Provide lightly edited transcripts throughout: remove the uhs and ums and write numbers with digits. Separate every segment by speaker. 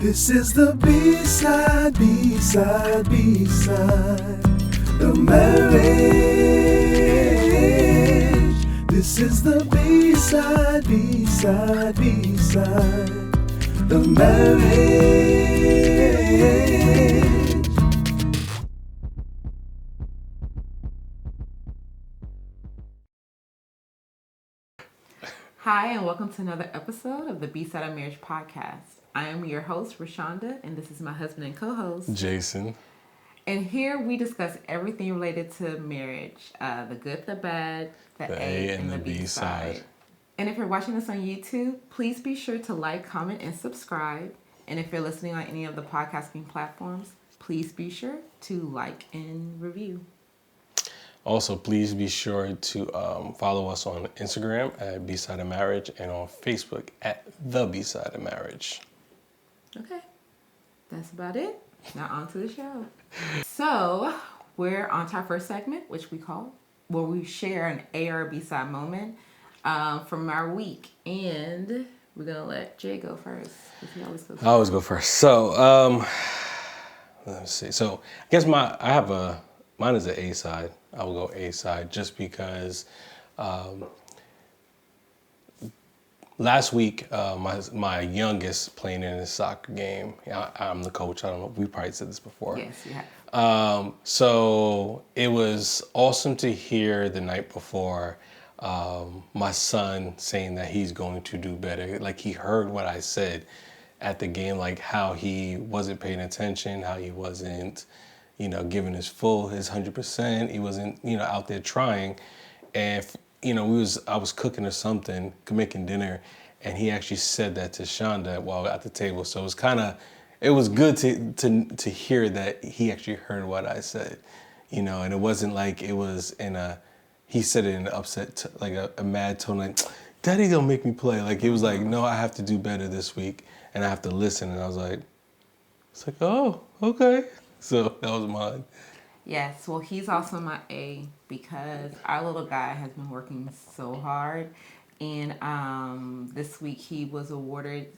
Speaker 1: This is the B-side, B-side, B-side of marriage. This is the B-side, B-side, B-side of marriage.
Speaker 2: Hi, and welcome to another episode of the Bside of Marriage Podcast. I am your host, Rashonda, and this is my husband and co-host,
Speaker 3: Jason.
Speaker 2: And here we discuss everything related to marriage, the good, the bad, the A, and the B side. And if you're watching this on YouTube, please be sure to like, comment, and subscribe. And if you're listening on any of the podcasting platforms, please be sure to like and review.
Speaker 3: Also, please be sure to follow us on Instagram at Bside of Marriage and on Facebook at the Bside of Marriage.
Speaker 2: Okay, that's about it. Now on to the show. So we're on to our first segment, which we call where we share an A or B side moment from our week, and we're gonna let Jay go first because he always goes first.
Speaker 3: I always go first. So let's see. So I guess mine is an A side. I will go A side just because last week my youngest playing in his soccer game. I'm the coach. I don't know. We probably said this before.
Speaker 2: Yes, you have.
Speaker 3: So it was awesome to hear the night before my son saying that he's going to do better. Like he heard what I said at the game, like how he wasn't paying attention, how he wasn't giving his 100%. He wasn't, out there trying. And, I was cooking or something, making dinner, and he actually said that to Shonda while at the table. So it was good to hear that he actually heard what I said, and it wasn't like it was he said it in an upset, like a mad tone, like, Daddy gonna make me play. Like, he was like, no, I have to do better this week, and I have to listen. And I was like, oh, okay. So that was mine.
Speaker 2: Yes, well, he's also my A because our little guy has been working so hard. And this week he was awarded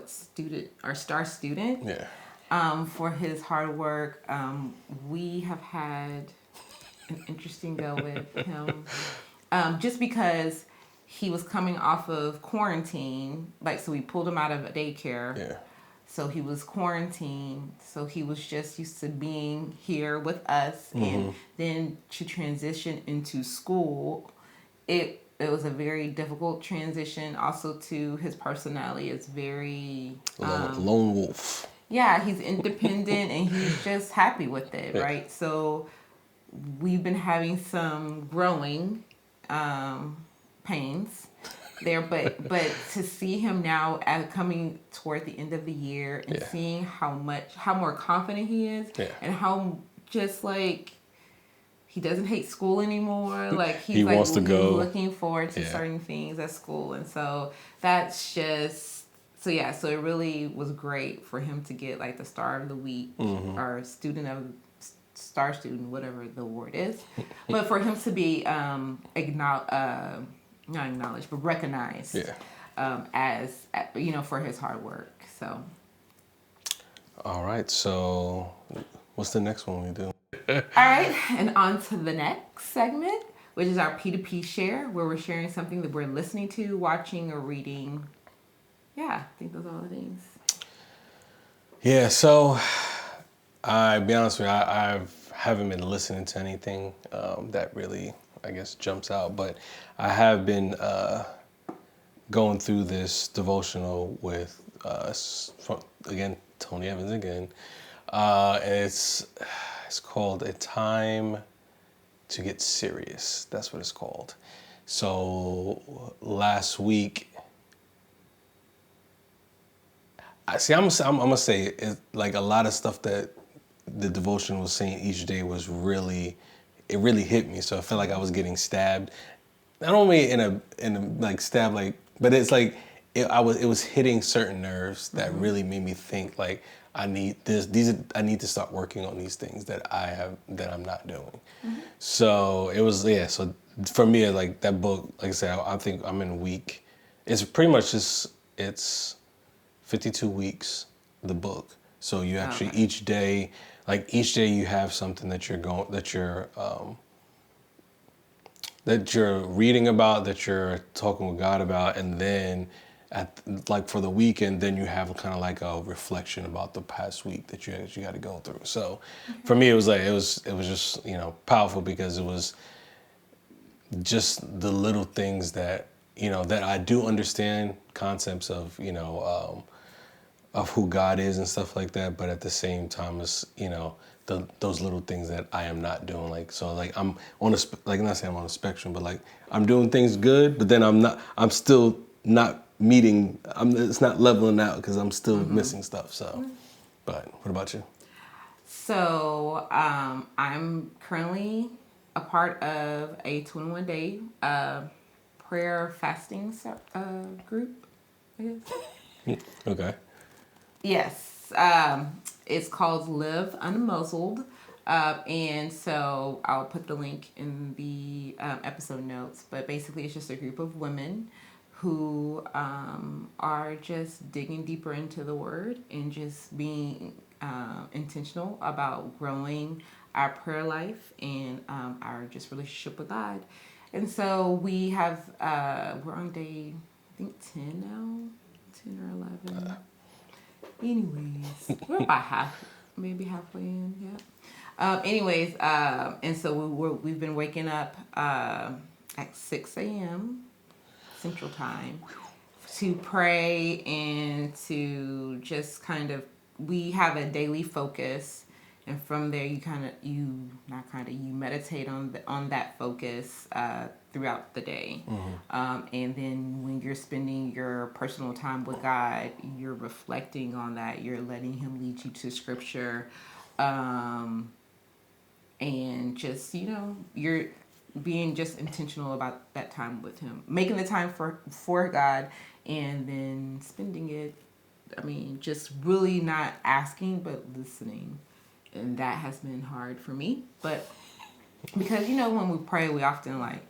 Speaker 2: star student.
Speaker 3: Yeah.
Speaker 2: For his hard work. We have had an interesting go with him. Just because he was coming off of quarantine, so we pulled him out of a daycare.
Speaker 3: Yeah.
Speaker 2: So he was quarantined. So he was just used to being here with us, and then to transition into school, it was a very difficult transition. Also, to his personality is very
Speaker 3: lone wolf.
Speaker 2: Yeah, he's independent and he's just happy with it, yeah. Right? So we've been having some growing pains there, but to see him now coming toward the end of the year and seeing how more confident he is, and how just like he doesn't hate school anymore. Like he wants to go. Looking forward to certain things at school, and so that's just so it really was great for him to get like the star of the week or star student, whatever the award is, but for him to be not acknowledged, but recognized as for his hard work. So.
Speaker 3: All right. So, what's the next one we do?
Speaker 2: All right, and on to the next segment, which is our P2P share, where we're sharing something that we're listening to, watching, or reading. Yeah, I think those are all the things.
Speaker 3: Yeah. So, I'll be honest with you, I haven't been listening to anything that really, I guess, jumps out, but I have been going through this devotional with Tony Evans again, and it's called A Time to Get Serious. That's what it's called. So last week, I'm gonna say it, like a lot of stuff that the devotion was saying each day was really hit me. So I felt like I was getting stabbed, not only in a like stab, like, but it's like it was hitting certain nerves that really made me think like I need this. I need to start working on these things that I'm not doing. So it was So for me, like that book, like I said, I think I'm in week. It's pretty much just it's 52 weeks the book. So you actually each day you have something that you're reading about, that you're talking with God about, and then for the weekend, then you have kind of like a reflection about the past week that you got to go through. So for me, it was just, powerful, because it was just the little things that, that I do understand concepts of, of who God is and stuff like that. But at the same time, it's, those little things that I am not doing. I'm on not saying I'm on a spectrum, but I'm doing things good, but then I'm still not meeting, it's not leveling out, because I'm still missing stuff. So, but what about you?
Speaker 2: So, I'm currently a part of a 21-day prayer fasting group, I guess.
Speaker 3: Okay.
Speaker 2: Yes. It's called Live Unmuzzled. And so I'll put the link in the episode notes. But basically, it's just a group of women who are just digging deeper into the Word and just being intentional about growing our prayer life and our just relationship with God. And so we have, we're on day, I think 10 now, 10 or 11. Anyways, we're about maybe halfway in, yeah. And so we've been waking up at 6 a.m. Central Time to pray and to just we have a daily focus, and from there you meditate on that focus throughout the day. And then when you're spending your personal time with God, you're reflecting on that, you're letting Him lead you to Scripture, and just you're being just intentional about that time with Him, making the time for God, and then spending it, just really not asking but listening. And that has been hard for me, but because when we pray, we often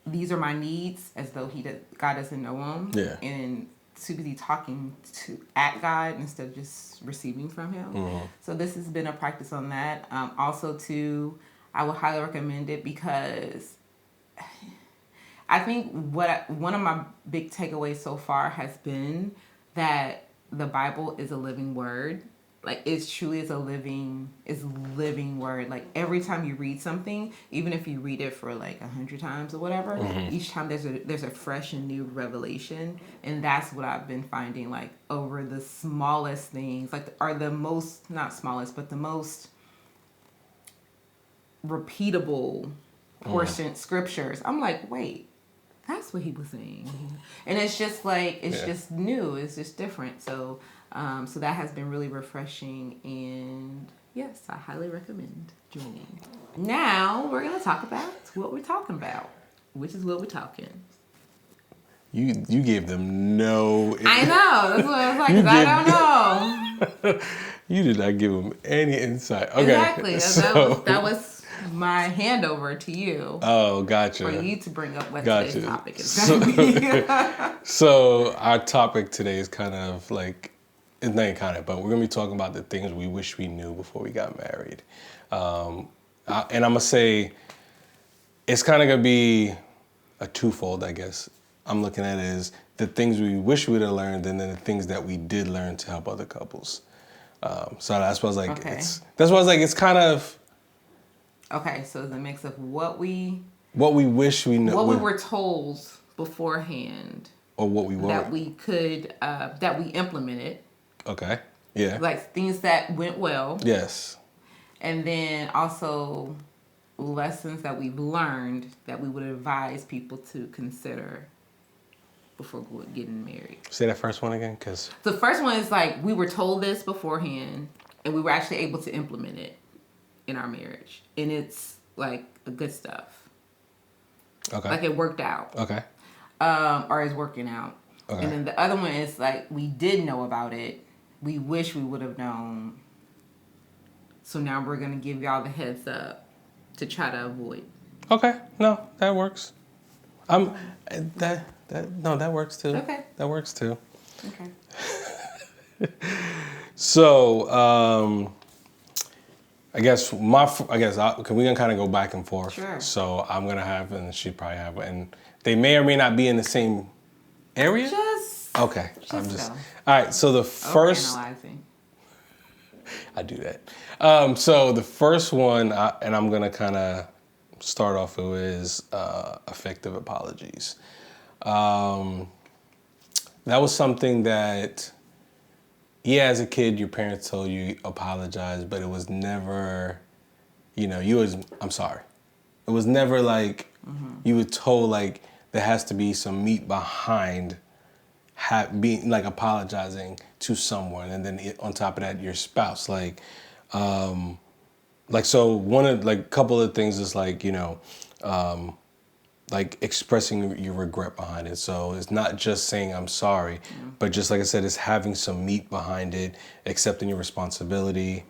Speaker 2: these are my needs, as though God doesn't know them, and too busy talking at God instead of just receiving from Him. So this has been a practice on that. Also, too, I would highly recommend it, because I think one of my big takeaways so far has been that the Bible is a living word. It truly is living word. Every time you read something, even if you read it for 100 times or whatever, each time there's a fresh and new revelation. And that's what I've been finding, over the smallest things, are the most, not smallest, but the most repeatable portion scriptures. I'm wait, that's what he was saying. And it's just just new, it's just different. So so that has been really refreshing, and yes, I highly recommend joining. Now we're going to talk about what we're talking about, which is what we're talking.
Speaker 3: You gave them no...
Speaker 2: I know. That's what I was like, 'cause I don't know.
Speaker 3: You did not give them any insight. Okay.
Speaker 2: Exactly. That was my handover to you.
Speaker 3: Oh, gotcha.
Speaker 2: For you to bring up what today's topic is going to be.
Speaker 3: So our topic today is kind of it's not kind of, but we're going to be talking about the things we wish we knew before we got married. And I'm going to say it's kind of going to be a twofold, I guess. I'm looking at it as the things we wish we would have learned, and then the things that we did learn to help other couples. So that's what I was it's kind of...
Speaker 2: Okay, so it's a mix of what we
Speaker 3: wish we knew.
Speaker 2: What we were told beforehand.
Speaker 3: Or what we were.
Speaker 2: That we could, that we implemented.
Speaker 3: Okay, yeah.
Speaker 2: Things that went well.
Speaker 3: Yes. And
Speaker 2: then also lessons that we've learned that we would advise people to consider before getting married.
Speaker 3: Say that first one again, because...
Speaker 2: The first one is we were told this beforehand, and we were actually able to implement it in our marriage. And it's good stuff. Okay. It worked out.
Speaker 3: Okay.
Speaker 2: Or is working out. Okay. And then the other one is we did know about it. We wish we would have known. So now we're going to give y'all the heads up to try to avoid.
Speaker 3: Okay. No, that works. That works too.
Speaker 2: Okay.
Speaker 3: That works too.
Speaker 2: Okay.
Speaker 3: So, we can kind of go back and forth.
Speaker 2: Sure.
Speaker 3: So I'm gonna have, and she probably have, and they may or may not be in the same area. Okay. I'm just. Go. All right. So the first.
Speaker 2: Overanalyzing.
Speaker 3: I do that. So the first one, and I'm gonna kind of start off with, is effective apologies. That was something that, yeah, as a kid, your parents told you apologize, but it was never, I'm sorry. It was never like you were told like there has to be some meat behind being like apologizing to someone, and then on top of that, your spouse. So one of like a couple of things is like like expressing your regret behind it. So it's not just saying I'm sorry, but just like I said, it's having some meat behind it, accepting your responsibility,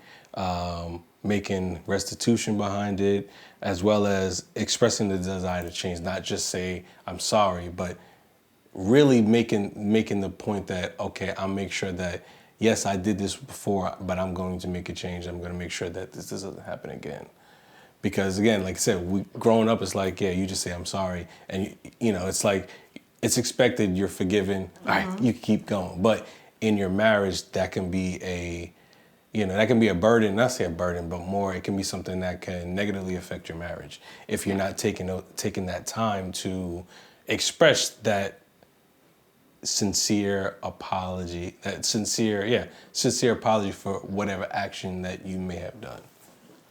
Speaker 3: making restitution behind it, as well as expressing the desire to change. Not just say I'm sorry, but really making the point that, okay, I'll make sure that, yes, I did this before, but I'm going to make a change. I'm going to make sure that this doesn't happen again. Because again, like I said, growing up, it's like, yeah, you just say I'm sorry, and it's like it's expected. You're forgiven. All right, you keep going. But in your marriage, that can be a burden. Not say a burden, but more, it can be something that can negatively affect your marriage if you're not taking that time to express that sincere apology. Sincere apology for whatever action that you may have done.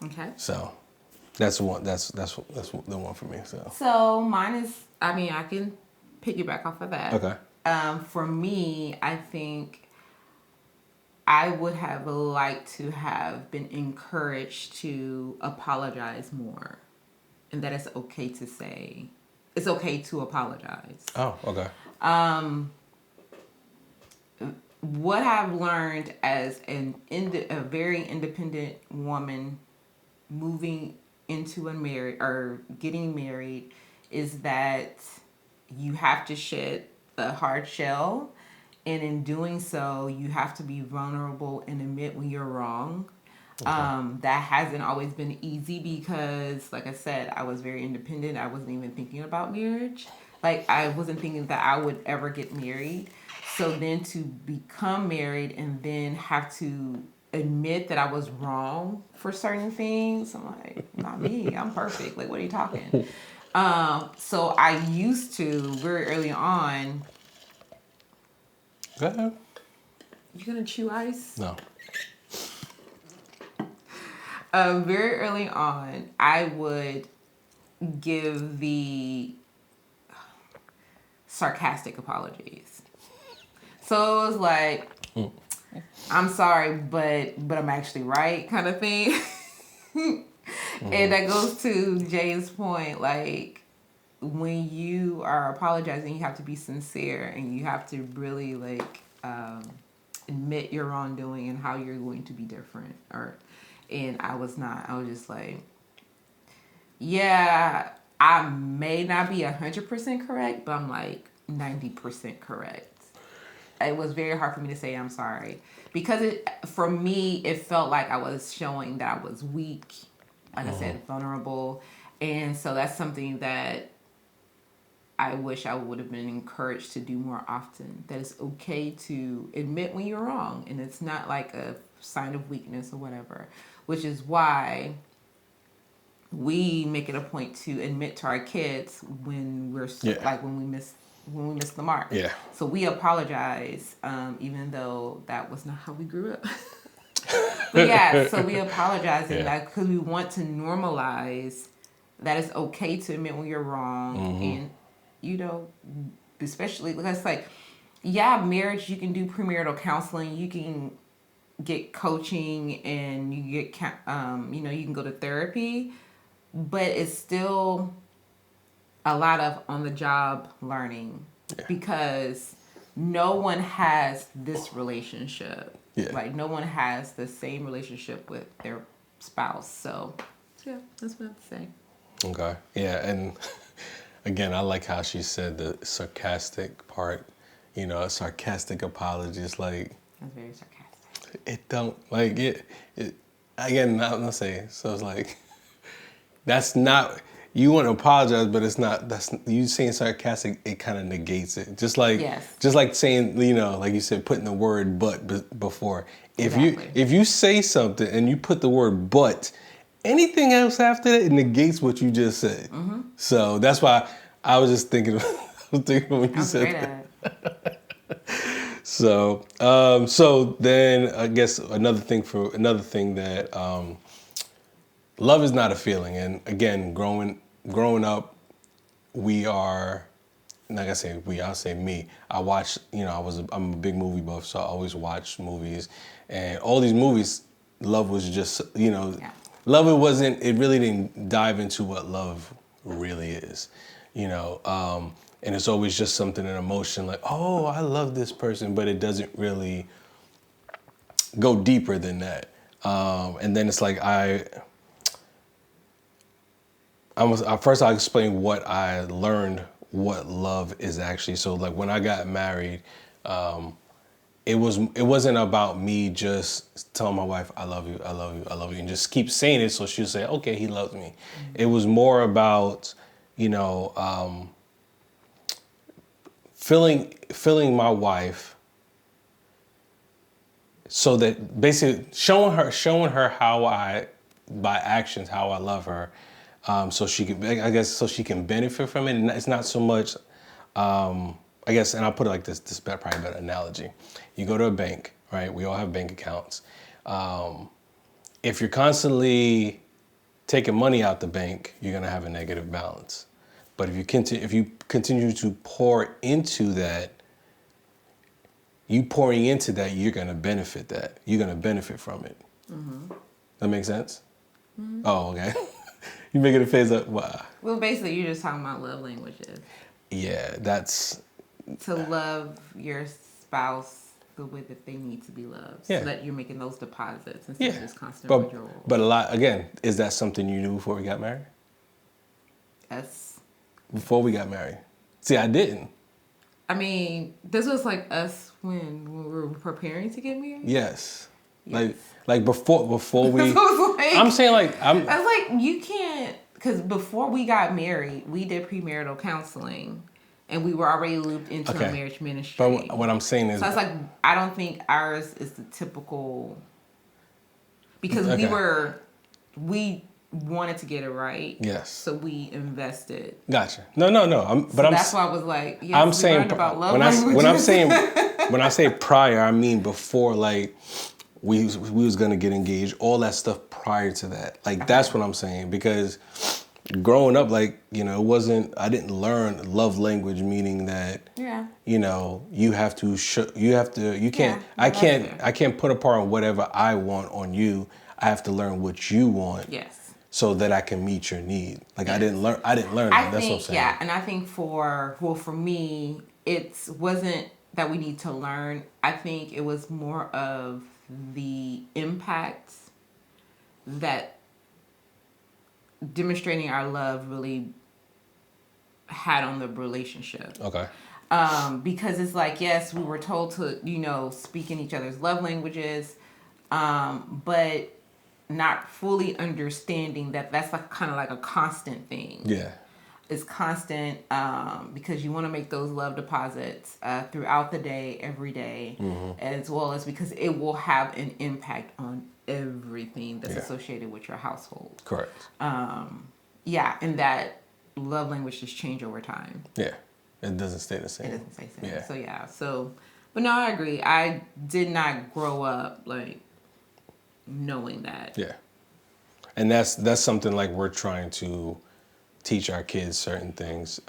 Speaker 2: Okay.
Speaker 3: So. That's one. That's the one for me.
Speaker 2: So mine is. I mean, I can piggyback off of that.
Speaker 3: Okay.
Speaker 2: For me, I think I would have liked to have been encouraged to apologize more, and that it's okay to say. It's okay to apologize.
Speaker 3: Oh, okay.
Speaker 2: What I've learned as a very independent woman, moving into a marriage or getting married, is that you have to shed the hard shell, and in doing so you have to be vulnerable and admit when you're wrong. Okay. That hasn't always been easy because, like I said, I was very independent. I wasn't even thinking about marriage. Like, I wasn't thinking that I would ever get married. So then to become married and then have to admit that I was wrong for certain things, I'm like, not me, I'm perfect. Like, what are you talking? So I used to, very early on.
Speaker 3: Go ahead.
Speaker 2: You gonna chew ice?
Speaker 3: No.
Speaker 2: Very early on, I would give the sarcastic apologies. So it was like, I'm sorry, but I'm actually right, kind of thing. And that goes to Jay's point, like, when you are apologizing, you have to be sincere and you have to really admit your wrongdoing and how you're going to be different. And I was not. I was just like, yeah, I may not be 100% correct, but I'm like 90% correct. It was very hard for me to say I'm sorry because for me, it felt like I was showing that I was weak, like I said, vulnerable. And so that's something that I wish I would have been encouraged to do more often. That it's okay to admit when you're wrong, and it's not like a sign of weakness or whatever, which is why we make it a point to admit to our kids when we're when we miss the mark.
Speaker 3: Yeah.
Speaker 2: So we apologize, even though that was not how we grew up. But yeah, so we apologize because we want to normalize that it's okay to admit when you're wrong. And, especially because marriage, you can do premarital counseling, you can get coaching, and you get, you can go to therapy, but it's still a lot of on-the-job learning because no one has this relationship. Yeah. Like, no one has the same relationship with their spouse. So, yeah, that's what I have to say.
Speaker 3: Okay. Yeah, and again, I like how she said the sarcastic part. A sarcastic apology is like,
Speaker 2: That's very sarcastic.
Speaker 3: It don't like it. Again, I'm not saying. So it's like that's not. You want to apologize, but it's not. That's you saying sarcastic. It kind of negates it. Just like saying, like you said, putting the word "but" before. If you say something and you put the word "but," anything else after that, it negates what you just said. Mm-hmm. So that's why I was just thinking. When you said that. So then I guess another thing that love is not a feeling, and again, growing up, we are. Like I say, I'll say me. I watch. I'm a big movie buff, so I always watch movies, and all these movies, love was just love. It really didn't dive into what love really is, And it's always just something, an emotion like, oh, I love this person, but it doesn't really go deeper than that. And then it's like first I'll explain what I learned, what love is actually. So like when I got married, it wasn't about me just telling my wife, I love you, I love you, I love you, and just keep saying it so she'll say, okay, he loves me. Mm-hmm. It was more about, filling my wife so that basically showing her how by actions how I love her, so she can benefit from it. And it's not so much I guess, and I'll put it like this is probably a better analogy. You go to a bank, right? We all have bank accounts. If you're constantly taking money out the bank, you're gonna have a negative balance. But if you continue to pour into that, you're gonna benefit that. You're gonna benefit from it. Mm-hmm. That makes sense? Mm-hmm. Oh, okay. You making a face up? Wow.
Speaker 2: Well, basically, you're just talking about love languages.
Speaker 3: Yeah, that's
Speaker 2: to love your spouse the way that they need to be loved. Yeah. So that you're making those deposits instead of just constant withdrawals.
Speaker 3: But a lot again, is that something you knew before we got married?
Speaker 2: Yes.
Speaker 3: Before we got married. See, I didn't.
Speaker 2: I mean, this was like us when we were preparing to get married.
Speaker 3: Yes. Like before we. I'm saying
Speaker 2: I was like, you can't, because before we got married, we did premarital counseling, and we were already looped into a marriage ministry.
Speaker 3: But what I'm saying is,
Speaker 2: so it's like I don't think ours is the typical, because we wanted to get it right.
Speaker 3: Yes.
Speaker 2: So we invested.
Speaker 3: Gotcha. No.
Speaker 2: That's why I was like, yes, I'm saying about love
Speaker 3: when I say prior, I mean before, like we was gonna get engaged, all that stuff prior to that. Like that's what I'm saying, because growing up, like, it wasn't. I didn't learn love language, meaning that you have to. I can't put apart whatever I want on you. I have to learn what you want. Yes. So that I can meet your need. Like I didn't learn that. That's what I'm saying.
Speaker 2: Yeah, and I think for me, it wasn't that we need to learn. I think it was more of the impact that demonstrating our love really had on the relationship.
Speaker 3: Okay.
Speaker 2: Because it's like, yes, we were told to, speak in each other's love languages, but not fully understanding that that's like kind of like a constant thing.
Speaker 3: Yeah.
Speaker 2: It's constant because you want to make those love deposits throughout the day, every day, mm-hmm. as well as because it will have an impact on everything that's associated with your household.
Speaker 3: Correct.
Speaker 2: And that love language just change over time.
Speaker 3: Yeah. It doesn't stay the same.
Speaker 2: It doesn't stay the same. Yeah. But no, I agree. I did not grow up like knowing that.
Speaker 3: Yeah. And that's something like we're trying to teach our kids certain things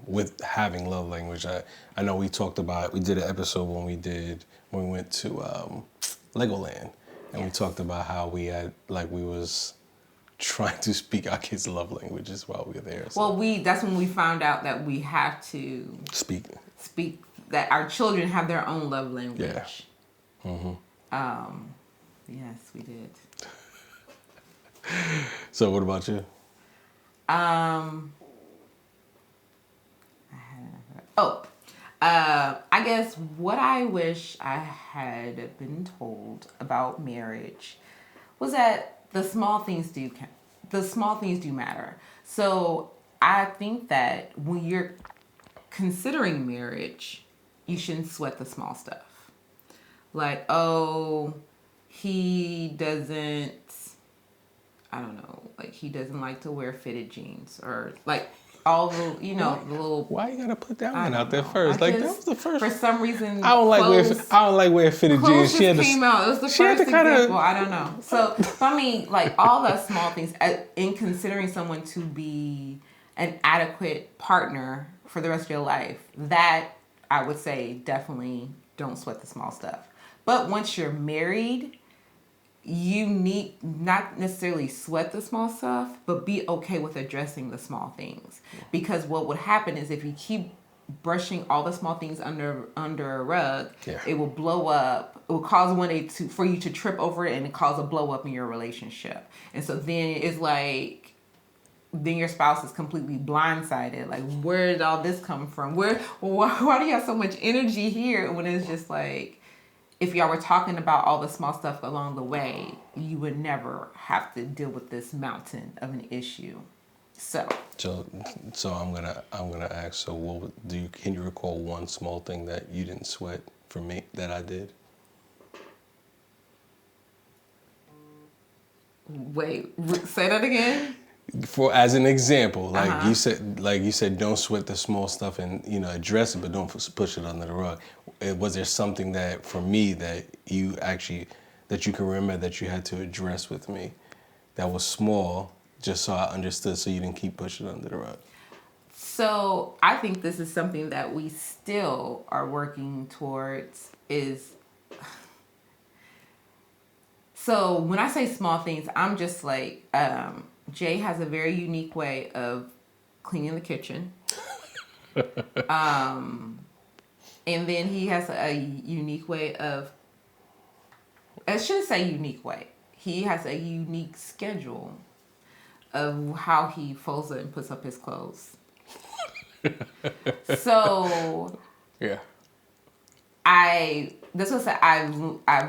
Speaker 3: with having love language. I know we talked about, we did an episode when we went to Legoland, and we talked about how we was trying to speak our kids' love languages while we were there. So.
Speaker 2: Well, that's when we found out that we have to speak that our children have their own love language.
Speaker 3: Yeah. Mm-hmm.
Speaker 2: Yes, we did.
Speaker 3: So what about you?
Speaker 2: I guess what I wish I had been told about marriage was that the small things do count. The small things do matter. So I think that when you're considering marriage, you shouldn't sweat the small stuff. Like, oh, he doesn't, I don't know, like he doesn't like to wear fitted jeans, or like all the, the little.
Speaker 3: Why you gotta put that one out there first? Like, that was the first.
Speaker 2: For some reason,
Speaker 3: I don't like wearing fitted jeans.
Speaker 2: She came out. It was the first example. I don't know. So I mean, like all the small things in considering someone to be an adequate partner for the rest of your life. That I would say definitely don't sweat the small stuff. But once you're married, you need not necessarily sweat the small stuff, but be okay with addressing the small things. Because what would happen is if you keep brushing all the small things under a rug, it will blow up. It will cause one day for you to trip over it, and it cause a blow up in your relationship. And so then it's like, then your spouse is completely blindsided. Like, where did all this come from? Why do you have so much energy here? When it's just like, if y'all were talking about all the small stuff along the way, you would never have to deal with this mountain of an issue. So
Speaker 3: I'm gonna ask. So, can you recall one small thing that you didn't sweat for me that I did?
Speaker 2: Wait, say that again.
Speaker 3: As an example, you said, don't sweat the small stuff and address it, but don't push it under the rug. Was there something that for me that you can remember that you had to address with me that was small, just so I understood, so you didn't keep pushing it under the rug?
Speaker 2: So I think this is something that we still are working towards. So when I say small things, I'm just like. Jay has a very unique way of cleaning the kitchen. And then he has a unique way of, I shouldn't say unique way. He has a unique schedule of how he folds up and puts up his clothes. So,
Speaker 3: yeah.
Speaker 2: I've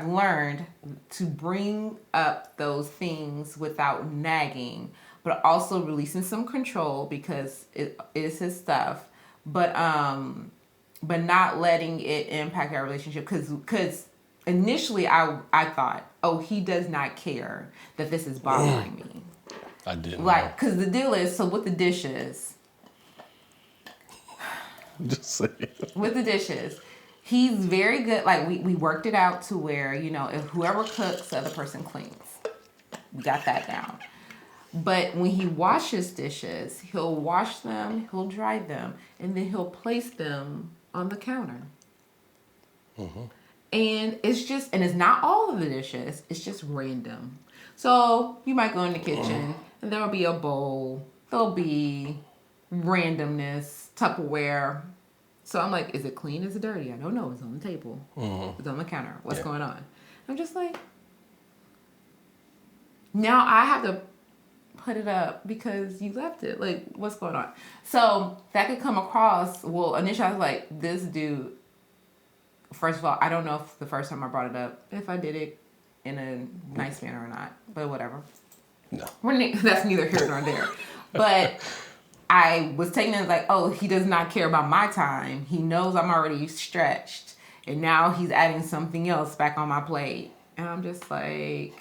Speaker 2: learned to bring up those things without nagging, but also releasing some control because it is his stuff, but not letting it impact our relationship. Because initially I thought, oh, he does not care that this is bothering me.
Speaker 3: I didn't.
Speaker 2: Like, because the deal is, so with the dishes.
Speaker 3: Just saying.
Speaker 2: With the dishes. He's very good. Like, we worked it out to where, if whoever cooks, the other person cleans. We got that down. But when he washes dishes, he'll wash them, he'll dry them, and then he'll place them on the counter. Mm-hmm. And it's not all of the dishes. It's just random. So you might go in the kitchen, and there'll be a bowl. There'll be randomness, Tupperware. So I'm like, is it clean? Is it dirty? I don't know. It's on the table. Mm-hmm. It's on the counter. What's going on? I'm just like, now I have to put it up because you left it. Like, what's going on? So that could come across, well, initially I was like, this dude, first of all, I don't know if the first time I brought it up, if I did it in a nice manner or not, but whatever.
Speaker 3: No.
Speaker 2: That's neither here nor there. But I was taking it like, oh, he does not care about my time. He knows I'm already stretched. And now he's adding something else back on my plate. And I'm just like,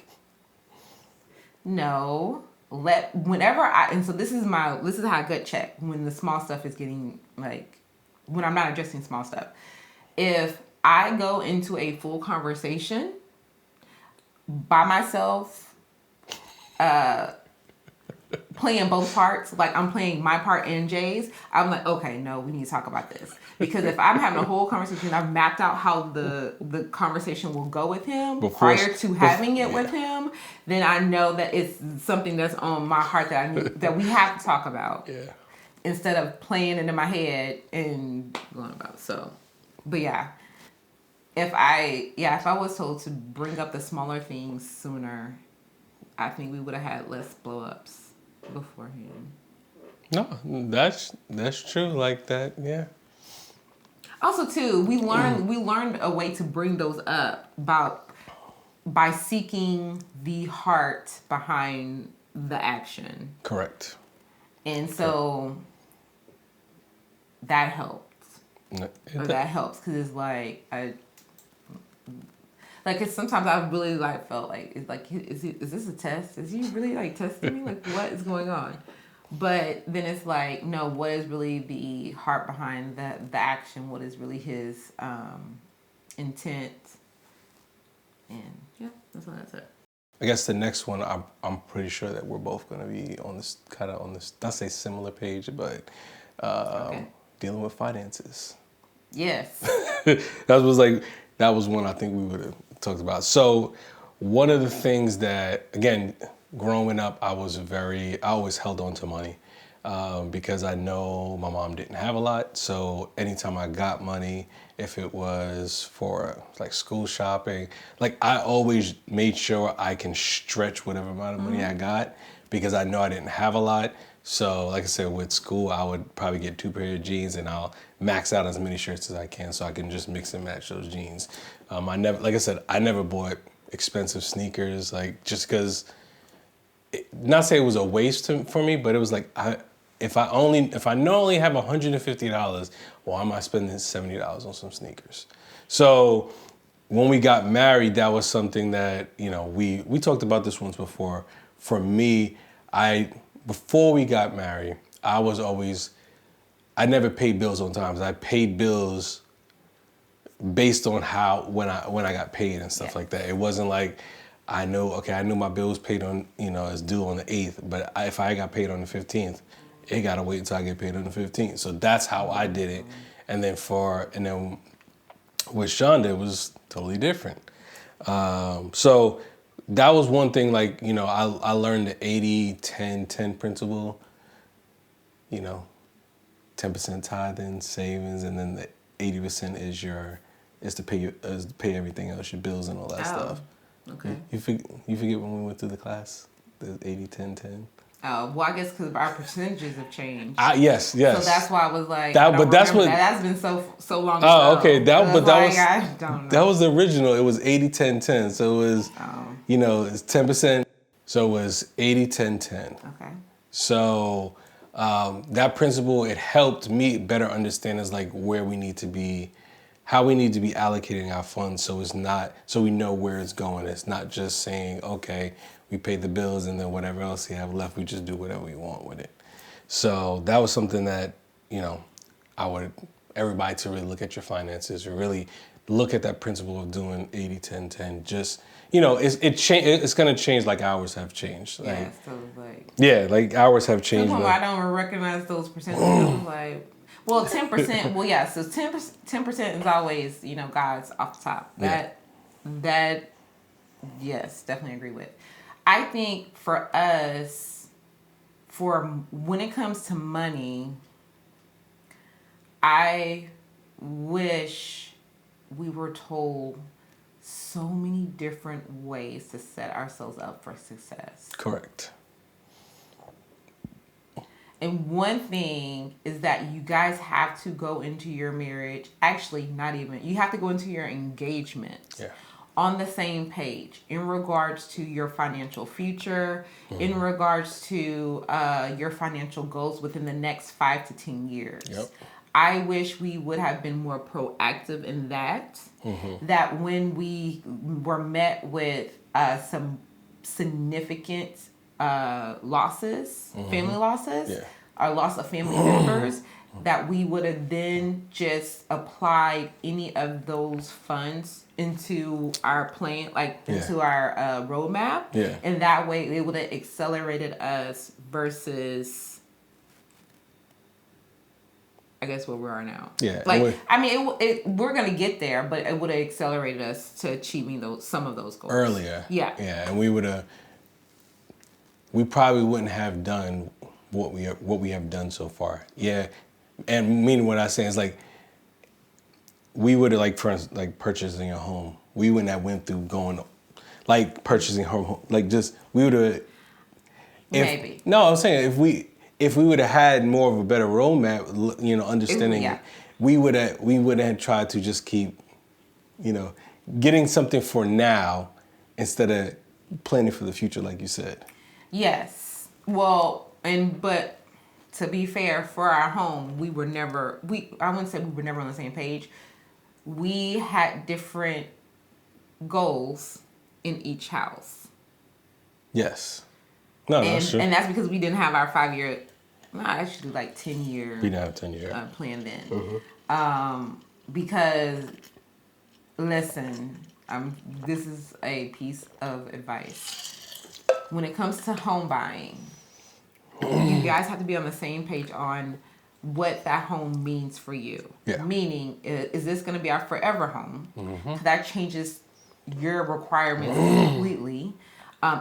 Speaker 2: no. And so this is how I gut check when the small stuff is getting, like, when I'm not addressing small stuff. If I go into a full conversation by myself, playing both parts, like I'm playing my part and Jay's, I'm like, okay, no, we need to talk about this. Because if I'm having a whole conversation, I've mapped out how the conversation will go with him prior to having it with him, then I know that it's something that's on my heart that we have to talk about.
Speaker 3: Yeah.
Speaker 2: Instead of playing it in my head and going about it. So, but yeah. If I was told to bring up the smaller things sooner, I think we would have had less blow-ups beforehand.
Speaker 3: No, that's true. Like that, yeah.
Speaker 2: Also, too, we learned a way to bring those up by seeking the heart behind the action.
Speaker 3: Correct.
Speaker 2: And so that helps. That helps because it's like cause sometimes I really felt like it's like is this a test? Is he really testing me? Like what is going on? But then it's like no, what is really the heart behind the action? What is really his intent? And yeah, that's all that's it.
Speaker 3: I guess the next one, I'm pretty sure that we're both going to be on this not say similar page, but dealing with finances. Yes. That was one I think we would have talked about. So one of the things that, again, growing up, I always held on to money because I know my mom didn't have a lot. So anytime I got money, if it was for school shopping, I always made sure I can stretch whatever amount of money I got because I know I didn't have a lot. So like I said, with school, I would probably get 2 pairs of jeans and I'll max out as many shirts as I can so I can just mix and match those jeans. I never bought expensive sneakers, just because, not say it was a waste for me, but it was if I only have $150, why am I spending $70 on some sneakers? So when we got married, that was something that, we talked about this once before. For me, before we got married, I never paid bills on time. I paid bills based on when I got paid and stuff like that. It wasn't like I knew my bill was paid on, it's due on the 8th, but if I got paid on the 15th, it gotta wait until I get paid on the 15th. So that's how I did it. And then with Shonda, it was totally different. So that was one thing, I learned the 80-10-10 principle, 10% tithing, savings, and then the 80% is to pay everything else, your bills and all that stuff. Okay. You forget when we went through the class, the 80-10-10?
Speaker 2: Oh, well, I guess because our percentages have changed.
Speaker 3: Yes. So
Speaker 2: that's why I was like, that's been so long ago.
Speaker 3: Oh, okay. That was the original. It was 80-10-10. So it was, it's 10%. So it was 80-10-10. Okay. So that principle, it helped me better understand where we need to be, how we need to be allocating our funds so we know where it's going. It's not just saying, okay, we pay the bills and then whatever else we have left, we just do whatever we want with it. So that was something that, I would everybody to really look at your finances, or really look at that principle of doing 80-10-10. Just, it's going to change like ours have changed. Ours have changed.
Speaker 2: I don't recognize those percentages. I'm well, 10%. Well, yeah. So 10% is always, God's off the top. That, yes, definitely agree with. I think for us, when it comes to money, I wish we were told so many different ways to set ourselves up for success.
Speaker 3: Correct.
Speaker 2: And one thing is that you guys have to go into your marriage, you have to go into your engagement on the same page in regards to your financial future, in regards to your financial goals within the next 5 to 10 years. Yep. I wish we would have been more proactive in that, that when we were met with some significant losses, family losses, or loss of family members, that we would have then just applied any of those funds into our plan, into our roadmap. Yeah. And that way it would have accelerated us versus, I guess, where we are now. Yeah. We're going to get there, but it would have accelerated us to achieving some of those goals.
Speaker 3: Earlier. Yeah. Yeah. And we probably wouldn't have done what we have done so far. Yeah. And meaning what I say is we would have for instance, purchasing a home. We wouldn't have went through purchasing home, we would have. No, I'm saying if we would have had more of a better roadmap, understanding we would have tried to just keep, getting something for now instead of planning for the future, like you said.
Speaker 2: Yes. Well, but to be fair, for our home, I wouldn't say we were never on the same page. We had different goals in each house.
Speaker 3: Yes. No, that's true.
Speaker 2: And that's because we didn't have our 5-year, actually like 10-year.
Speaker 3: We didn't have 10-year
Speaker 2: plan then.
Speaker 3: Mm-hmm.
Speaker 2: Because, listen, this is a piece of advice. When it comes to home buying, you guys have to be on the same page on what that home means for you.
Speaker 3: Yeah.
Speaker 2: Meaning, is this going to be our forever home?
Speaker 3: Mm-hmm.
Speaker 2: That changes your requirements completely.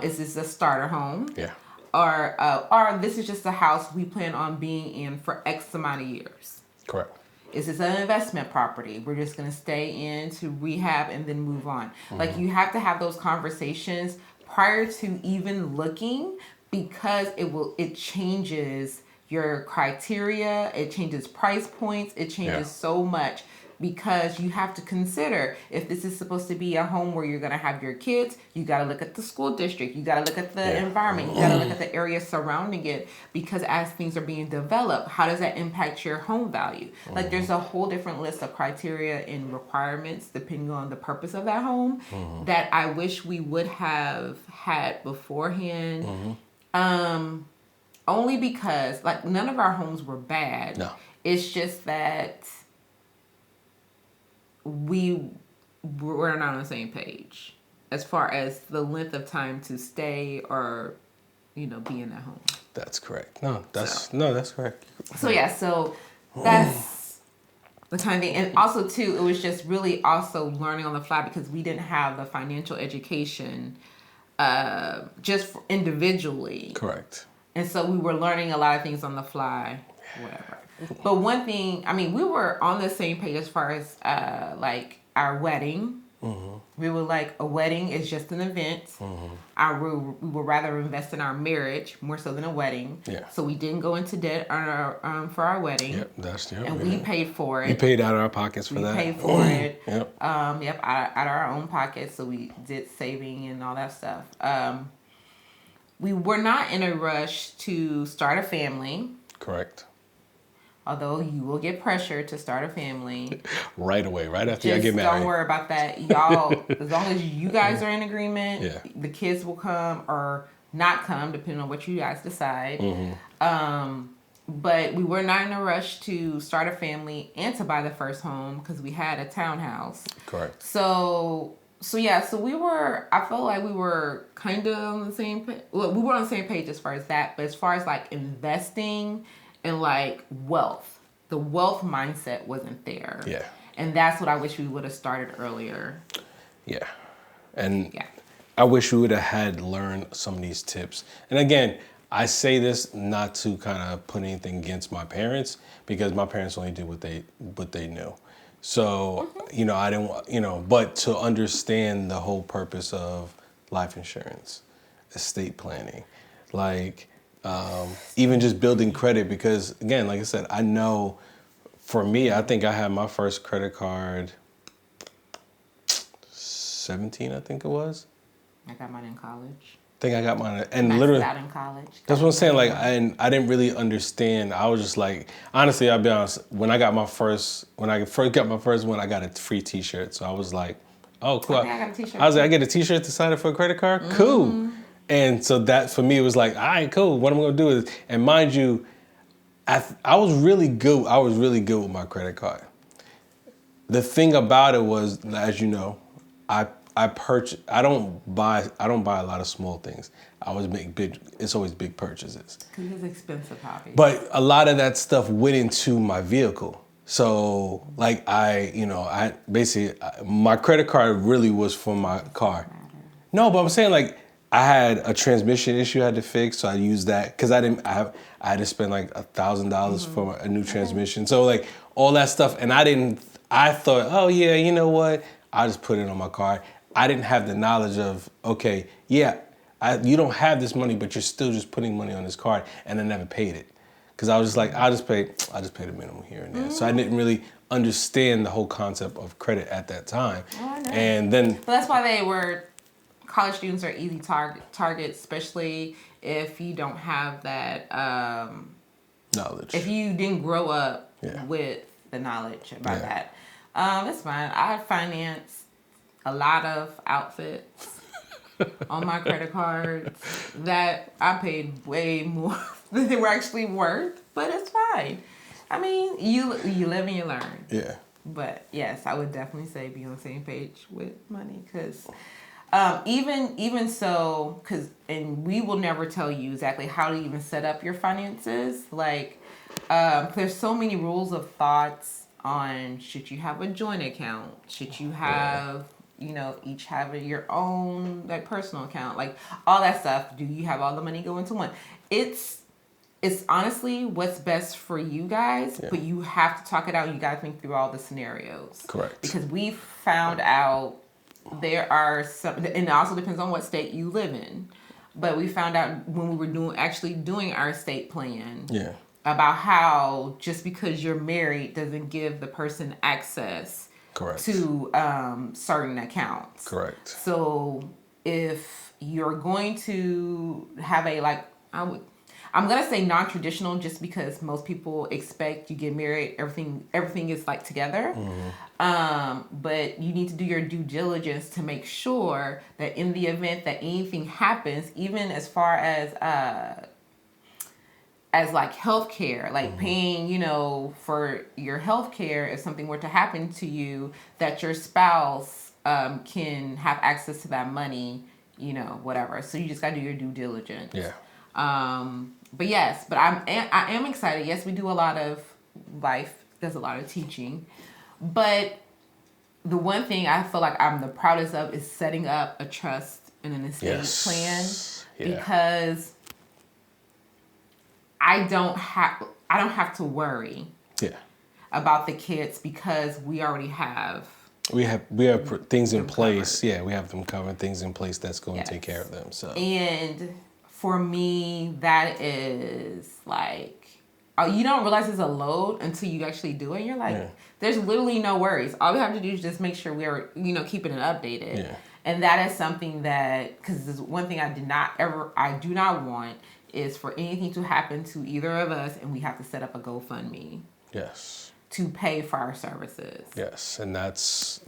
Speaker 2: Is this a starter home?
Speaker 3: Yeah.
Speaker 2: Or this is just a house we plan on being in for X amount of years.
Speaker 3: Correct.
Speaker 2: Is this an investment property? We're just going to stay in to rehab and then move on.
Speaker 3: Mm-hmm.
Speaker 2: Like, you have to have those conversations prior to even looking, because it changes your criteria, it changes price points, it changes so much, because you have to consider, if this is supposed to be a home where you're going to have your kids, you got to look at the school district, you got to look at the environment, you got to look at the area surrounding it, because as things are being developed, how does that impact your home value? Like, there's a whole different list of criteria and requirements depending on the purpose of that home that I wish we would have had beforehand. Only because, like, none of our homes were bad.
Speaker 3: No.
Speaker 2: It's just that we were not on the same page as far as the length of time to stay or, be in that home.
Speaker 3: That's correct. That's correct.
Speaker 2: So that's the kind of thing. And also, too, it was just really also learning on the fly, because we didn't have the financial education just individually.
Speaker 3: Correct.
Speaker 2: And so we were learning a lot of things on the fly, whatever. But one thing, we were on the same page as far as like our wedding. Mm-hmm. We were like, a wedding is just an event. Mm-hmm. We would rather invest in our marriage more so than a wedding. Yeah. So we didn't go into debt for our wedding.
Speaker 3: Yep, that's true.
Speaker 2: And we paid for it.
Speaker 3: We paid out of our pockets for that.
Speaker 2: We paid for it.
Speaker 3: Yep.
Speaker 2: Out of our own pockets. So we did saving and all that stuff. We were not in a rush to start a family.
Speaker 3: Correct.
Speaker 2: Although you will get pressure to start a family.
Speaker 3: Right away, right after you get married.
Speaker 2: Don't worry about that. Y'all, as long as you guys are in agreement, the kids will come or not come, depending on what you guys decide. Mm-hmm. But we were not in a rush to start a family and to buy the first home, because we had a townhouse. Correct. So we were, I felt like we were kind of on the same page. Well, we were on the same page as far as that, but as far as like investing and like wealth, the wealth mindset wasn't there. Yeah. And that's what I wish we would have started earlier.
Speaker 3: Yeah. And I wish we would have had learned some of these tips. And again, I say this not to kind of put anything against my parents, because my parents only did what they knew. So, I didn't want, but to understand the whole purpose of life insurance, estate planning, like even just building credit, because again, like I said, I know for me, I think I had my first credit card 17, I think it was.
Speaker 2: I got mine in college.
Speaker 3: I think I got mine, and literally
Speaker 2: out in college.
Speaker 3: That's what I'm saying. Like, I didn't really understand. I was just like, honestly, I'll be honest. When I first got my first one, I got a free T-shirt. So I was like, oh, cool.
Speaker 2: Okay, I got a T-shirt.
Speaker 3: I was like, I get a T-shirt to sign up for a credit card. Mm-hmm. Cool. And so that for me, it was like, all right, cool. What I'm gonna do is, and mind you, I was really good. I was really good with my credit card. The thing about it was, as you know, I purchase. I don't buy a lot of small things. I always make big. It's always big purchases.
Speaker 2: Because it's expensive hobby.
Speaker 3: But a lot of that stuff went into my vehicle. So like I basically my credit card really was for my car. No, but I'm saying like I had a transmission issue I had to fix, so I used that because I had to spend like $1,000 for a new transmission. So like all that stuff, and I thought, oh yeah, you know what? I'll just put it on my car. I didn't have the knowledge of, okay, you don't have this money, but you're still just putting money on this card, and I never paid it. Because I was just like, I'll just pay the minimum here and there. Mm-hmm. So I didn't really understand the whole concept of credit at that time.
Speaker 2: Oh, I know.
Speaker 3: And then...
Speaker 2: But that's why college students are easy targets, especially if you don't have that...
Speaker 3: knowledge.
Speaker 2: If you didn't grow up with the knowledge about that. That's fine. I financed a lot of outfits on my credit cards that I paid way more than they were actually worth, but it's fine. I mean, you live and you learn.
Speaker 3: Yeah.
Speaker 2: But yes, I would definitely say be on the same page with money, because even so, and we will never tell you exactly how to even set up your finances. Like, there's so many rules of thoughts on, should you have a joint account? Should you have, each have your own like personal account? Like all that stuff. Do you have all the money go into one? It's honestly what's best for you guys, but you have to talk it out. You got to think through all the scenarios.
Speaker 3: Correct.
Speaker 2: Because we found out there are some, and it also depends on what state you live in. But we found out when we were doing our estate plan.
Speaker 3: Yeah.
Speaker 2: About how just because you're married doesn't give the person access to certain accounts.
Speaker 3: Correct.
Speaker 2: So if you're going to have I'm gonna say non-traditional, just because most people expect you get married, everything is like together. Mm-hmm. But you need to do your due diligence to make sure that in the event that anything happens, even as far as like healthcare, like paying, for your healthcare, if something were to happen to you, that your spouse can have access to that money, whatever. So you just got to do your due diligence.
Speaker 3: Yeah.
Speaker 2: But yes, I am excited. Yes, we do a lot of life. There's a lot of teaching, but the one thing I feel like I'm the proudest of is setting up a trust and an estate plan, because I don't have to worry about the kids, because we already have. We have
Speaker 3: things in place. Covered. Yeah, we have them covered. Things in place that's going to take care of them. So.
Speaker 2: And for me, that is like, you don't realize it's a load until you actually do it. You're like, there's literally no worries. All we have to do is just make sure we're keeping it updated. Yeah. And that is something that, because one thing I do not want is for anything to happen to either of us and we have to set up a GoFundMe.
Speaker 3: Yes.
Speaker 2: To pay for our services.
Speaker 3: Yes, and that's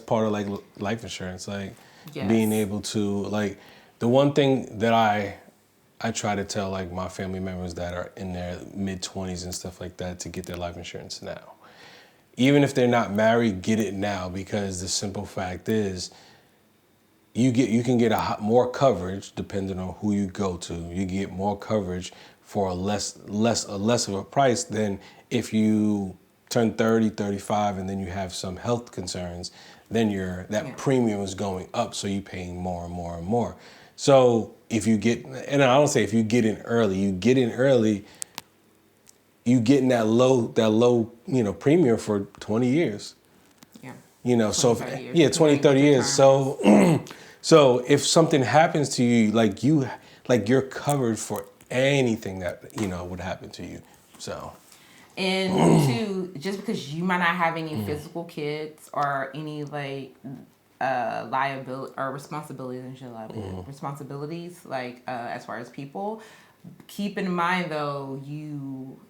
Speaker 3: part of like life insurance, like being able to, like, the one thing that I try to tell like my family members that are in their mid-20s and stuff like that to get their life insurance now. Even if they're not married, get it now, because the simple fact is you can get more coverage depending on who you go to. You get more coverage for a less of a price than if you turn 30, 35 and then you have some health concerns, then premium is going up, so you're paying more and more and more. So if you get, and I don't say if you get in early, you get in that low, premium for 20 years. Yeah. 20, 30 years. So if something happens to you, you're covered for anything that, would happen to you. So.
Speaker 2: And two, just because you might not have any physical kids or any liability or responsibilities as far as people, keep in mind though,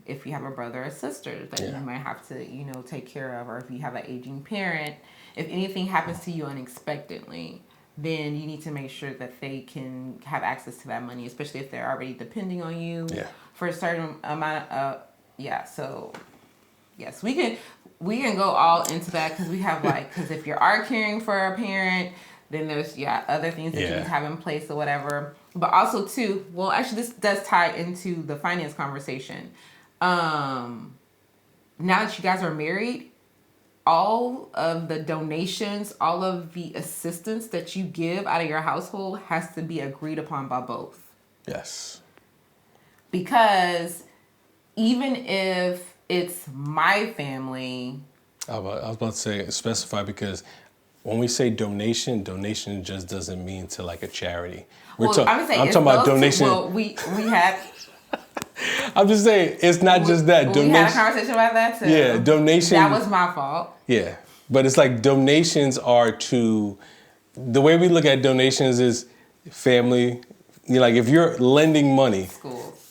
Speaker 2: if you have a brother or sister that you might have to take care of, or if you have an aging parent, if anything happens to you unexpectedly, then you need to make sure that they can have access to that money, especially if they're already depending on you for a certain amount of so yes, we can go all into that, because we have because if you are caring for a parent, then there's other things that you need to have in place or whatever. But also too, well, actually this does tie into the finance conversation. Now that you guys are married, all of the donations, all of the assistance that you give out of your household has to be agreed upon by both.
Speaker 3: Yes.
Speaker 2: Because even if it's my family...
Speaker 3: I was about to say specify, because when we say donation just doesn't mean to like a charity. I'm talking about donation.
Speaker 2: We have...
Speaker 3: I'm just saying, it's not just that.
Speaker 2: We had a conversation about that too.
Speaker 3: Yeah, donations.
Speaker 2: That was my fault.
Speaker 3: Yeah, but it's like donations are to, the way we look at donations is family. Like if you're lending money.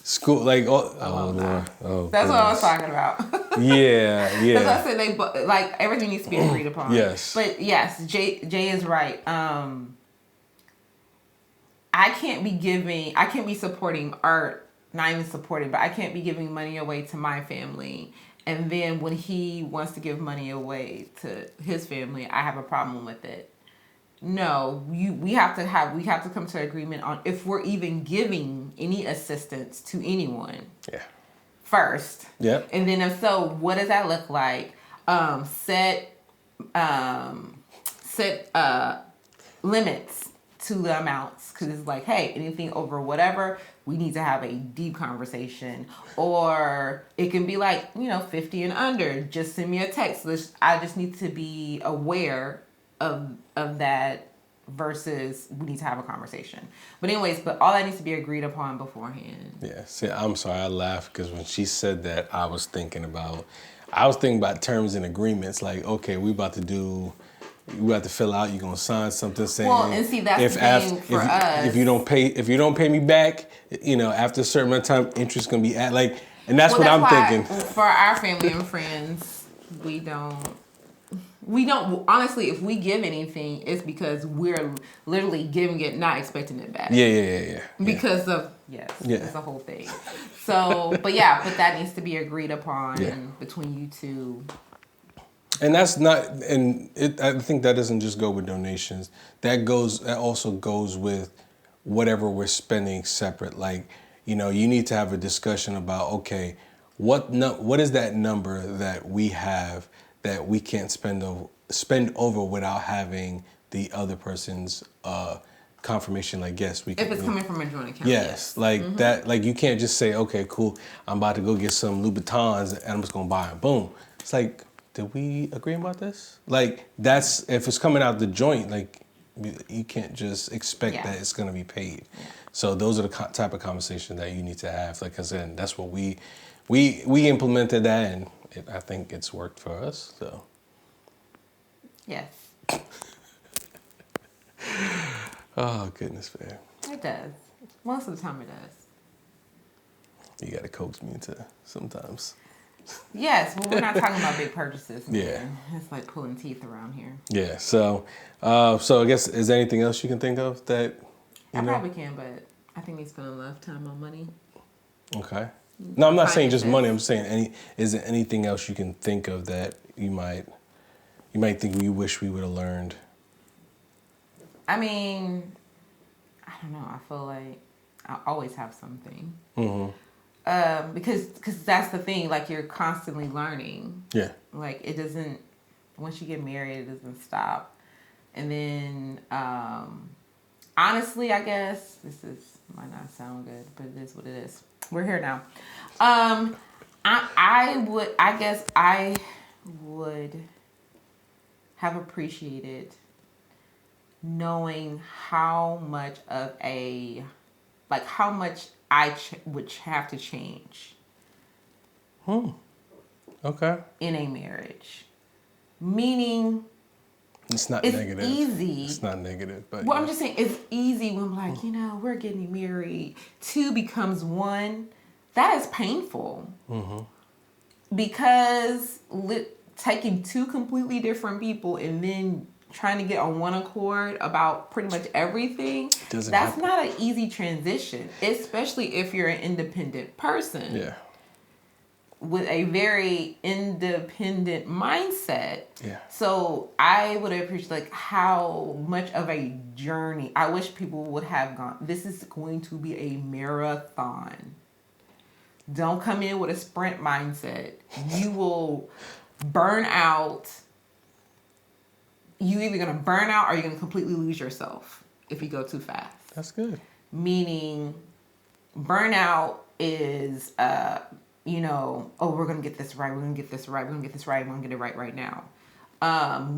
Speaker 3: School, like,
Speaker 2: That's what I was talking about.
Speaker 3: Yeah.
Speaker 2: Because I said like everything needs to be agreed upon.
Speaker 3: Yes.
Speaker 2: But yes, Jay is right. I can't be supporting art, not even supporting, but I can't be giving money away to my family. And then when he wants to give money away to his family, I have a problem with it. No, we have to come to an agreement on if we're even giving any assistance to anyone.
Speaker 3: Yeah.
Speaker 2: First.
Speaker 3: Yeah.
Speaker 2: And then if so, what does that look like? Set limits to the amounts, because it's like, hey, anything over whatever, we need to have a deep conversation. Or it can be like, 50 and under, just send me a text. I just need to be aware of that versus we need to have a conversation. But anyways, all that needs to be agreed upon beforehand.
Speaker 3: Yeah. See, I'm sorry, I laughed because when she said that, I was thinking about terms and agreements. Like, okay, we about to fill out. You're gonna sign something saying.
Speaker 2: Well, and see, that's the thing for us.
Speaker 3: If you don't pay me back, after a certain amount of time, interest gonna be at like, and that's what I'm thinking.
Speaker 2: For our family and friends, we don't. Honestly, if we give anything, it's because we're literally giving it, not expecting it back.
Speaker 3: Yeah.
Speaker 2: Because of it's the whole thing. So, but that needs to be agreed upon between you two.
Speaker 3: And that's not, I think that doesn't just go with donations. That also goes with whatever we're spending separate. Like, you need to have a discussion about, okay, what is that number that we have that we can't spend over without having the other person's confirmation, like, yes, we can.
Speaker 2: If it's coming from a joint account.
Speaker 3: Yes. Like that, like you can't just say, okay, cool, I'm about to go get some Louboutins and I'm just gonna buy them. Boom. It's like, did we agree about this? Like, that's, if it's coming out the joint, like, you can't just expect that it's gonna be paid. Yeah. So those are the type of conversation that you need to have. Like I said, that's what we implemented that, and I think it's worked for us. So.
Speaker 2: Yes.
Speaker 3: Oh goodness, man.
Speaker 2: It does. Most of the time, it does.
Speaker 3: You gotta coax me into sometimes.
Speaker 2: Yes, well, we're not talking about big purchases. Man.
Speaker 3: Yeah.
Speaker 2: It's like pulling teeth around here.
Speaker 3: Yeah. So I guess, is there anything else you can think of that?
Speaker 2: I probably can, but I think we spend a lot of time on money.
Speaker 3: Okay. No, I'm not saying just money. I'm saying is there anything else you can think of that you might think you wish we would have learned?
Speaker 2: I mean, I don't know. I feel like I always have something.
Speaker 3: Mm-hmm.
Speaker 2: Because that's the thing. Like, you're constantly learning.
Speaker 3: Yeah.
Speaker 2: Like, it doesn't. Once you get married, it doesn't stop. And then, honestly, I guess might not sound good, but it is what it is. We're here now. I would have appreciated knowing how much I would have to change.
Speaker 3: Okay.
Speaker 2: In a marriage. Meaning,
Speaker 3: it's negative.
Speaker 2: Easy.
Speaker 3: It's not negative, but
Speaker 2: well, I'm just saying it's easy when I'm like, we're getting married. 2 becomes 1. That is painful. Mm-hmm. Because taking 2 completely different people and then trying to get on one accord about pretty much everything, that's not an easy transition, especially if you're an independent person.
Speaker 3: Yeah.
Speaker 2: With a very independent mindset.
Speaker 3: Yeah.
Speaker 2: So I would appreciate like how much of a journey I wish people would have gone. This is going to be a marathon. Don't come in with a sprint mindset. You will burn out. You're either going to burn out or you're going to completely lose yourself if you go too fast.
Speaker 3: That's good. Meaning
Speaker 2: burnout is... we're going to get this right. We're going to get this right. We're going to get this right. We're going to get it right now.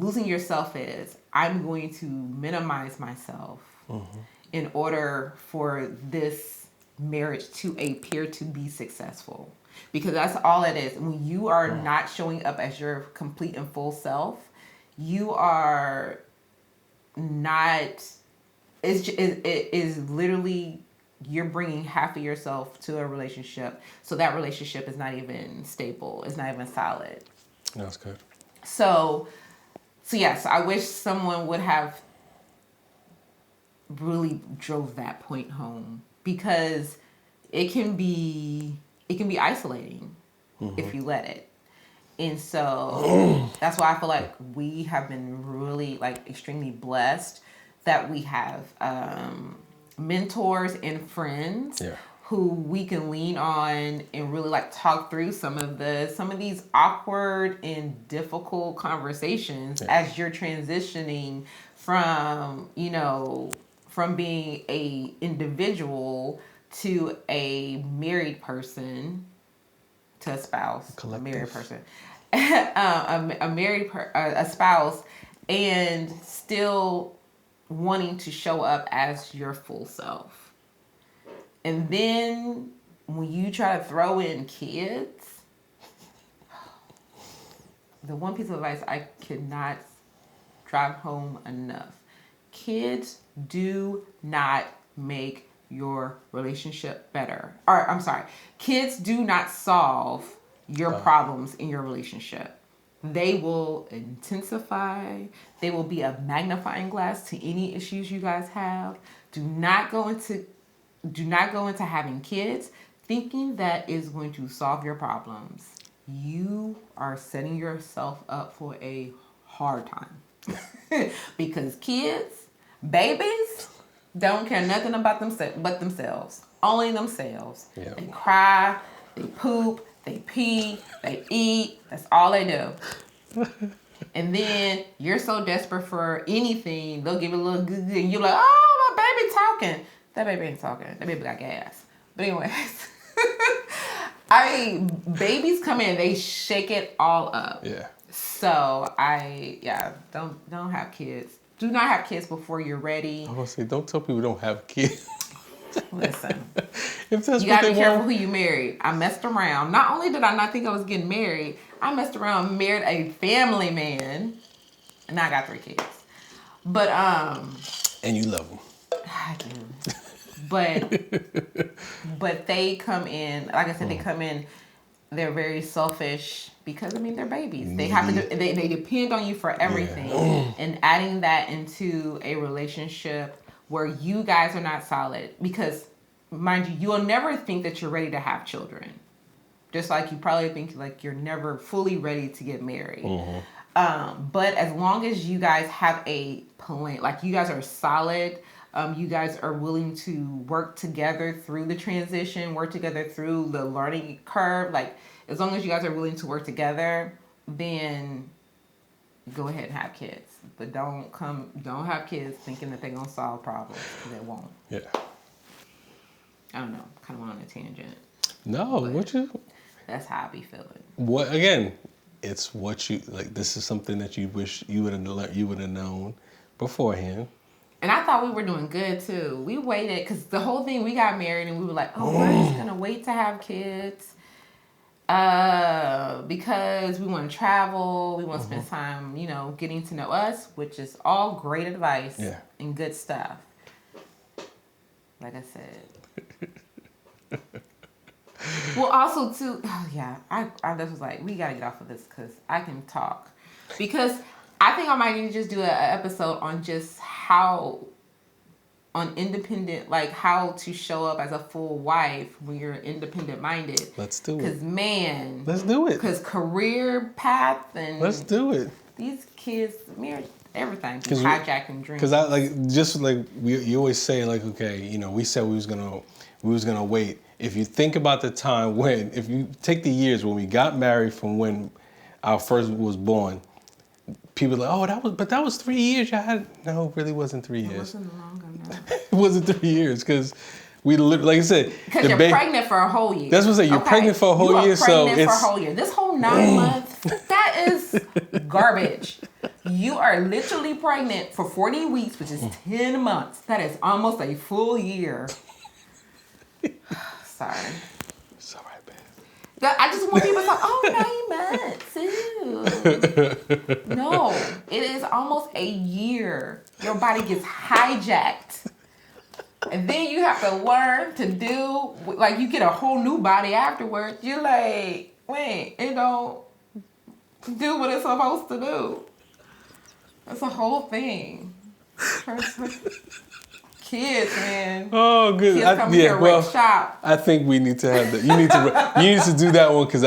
Speaker 2: Losing yourself is, I'm going to minimize myself in order for this marriage to appear to be successful, because that's all it is. When you are not showing up as your complete and full self, you are not. It is literally, you're bringing half of yourself to a relationship, so that relationship is not even stable. It's not even solid.
Speaker 3: That's good.
Speaker 2: So yes, I wish someone would have really drove that point home, because it can be isolating if you let it. And so that's why I feel like we have been really like extremely blessed that we have mentors and friends who we can lean on and really like talk through some of these awkward and difficult conversations as you're transitioning from, from being a individual to a married person, to a spouse, collective. A married person, a spouse, and still wanting to show up as your full self. And then when you try to throw in kids, the one piece of advice I cannot drive home enough: kids do not make your relationship better. Or, I'm sorry, kids do not solve your problems in your relationship. They will intensify. They will be a magnifying glass to any issues you guys have. Do not go into having kids thinking that is going to solve your problems. You are setting yourself up for a hard time. Because kids, babies, don't care nothing about but themselves. Only themselves. Yep. They cry, they poop, they pee, they eat. That's all they do. And then you're so desperate for anything, they'll give it a little good, and you're like, oh, my baby talking. That baby ain't talking. That baby got gas. But anyways, I mean, babies come in, they shake it all up. Yeah. So don't have kids. Do not have kids before you're ready. I was gonna say, don't tell people don't have kids. Listen, if that's you gotta be careful who you marry. I messed around. Not only did I not think I was getting married, I messed around, married a family man, and now I got 3 kids. But
Speaker 3: and you love them.
Speaker 2: I do. But they come in, like I said, they come in. They're very selfish because they're babies. They have to. They depend on you for everything, and adding that into a relationship where you guys are not solid, because, mind you, you'll never think that you're ready to have children. Just like you probably think like you're never fully ready to get married. But as long as you guys have a plan, like you guys are solid, you guys are willing to work together through the transition, work together through the learning curve. Like, as long as you guys are willing to work together, then go ahead and have kids. But don't have kids thinking that they're going to solve problems, because they won't. Yeah. I don't know. Kind of went on a tangent.
Speaker 3: No,
Speaker 2: that's how I be feeling.
Speaker 3: What, again, it's what you, like, this is something that you wish you would have known beforehand.
Speaker 2: And I thought we were doing good, too. We waited, because the whole thing, we got married, and we were like, we're just going to wait to have kids. Because we want to travel, we want to spend time, getting to know us, which is all great advice and good stuff. Like I said. Well, also, too, I just was like, we got to get off of this because I can talk. Because I think I might need to just do an episode on just on independent, like how to show up as a full wife when you're independent minded. Let's do it. Because let's do it. Because career path and
Speaker 3: let's do it.
Speaker 2: These kids, marriage, everything, hijacking dreams.
Speaker 3: Because you always say like, okay, we said we was gonna wait. If you think about the time if you take the years when we got married from when our first was born. People are like, that was 3 years. No, it really wasn't 3 years. It wasn't longer, no. It wasn't 3 years because we like I said.
Speaker 2: Because you're pregnant for a whole year.
Speaker 3: That's what I say. You're pregnant for a whole year. So
Speaker 2: pregnant for a whole year. This whole 9 months, that is garbage. You are literally pregnant for 40 weeks, which is 10 months. That is almost a full year. Sorry.
Speaker 3: It's all right, babe.
Speaker 2: I just want people to say, oh, no, you meant to. No, it is almost a year. Your body gets hijacked. And then you have to learn to do, like, you get a whole new body afterwards. You're like, wait, it don't do what it's supposed to do. That's a whole thing. Kids, man.
Speaker 3: Oh, good.
Speaker 2: Kids come here and shop.
Speaker 3: I think we need to have that. You need to do that one because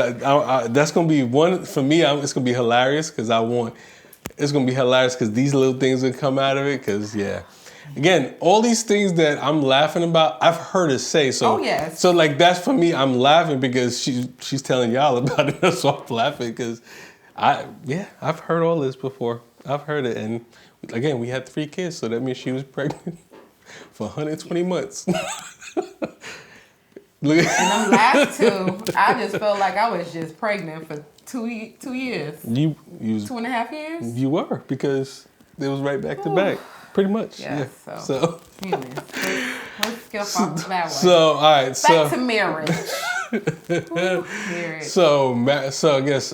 Speaker 3: that's gonna be one for me. It's gonna be hilarious because it's gonna be hilarious because these little things will come out of it. Because again, all these things that I'm laughing about, I've heard her say. So,
Speaker 2: yes.
Speaker 3: So like that's for me. I'm laughing because she's telling y'all about it. So I'm laughing because I've heard all this before. I've heard it, and again, we had 3 kids, so that means she was pregnant for 120 months.
Speaker 2: And them last 2, I just felt like I was just pregnant for 2 years.
Speaker 3: You
Speaker 2: 2.5 years?
Speaker 3: You were, because it was right back to back, pretty much.
Speaker 2: Yeah.
Speaker 3: So.
Speaker 2: Anyways, let's skip off that one.
Speaker 3: So, all right.
Speaker 2: Back to marriage. Marriage.
Speaker 3: So I guess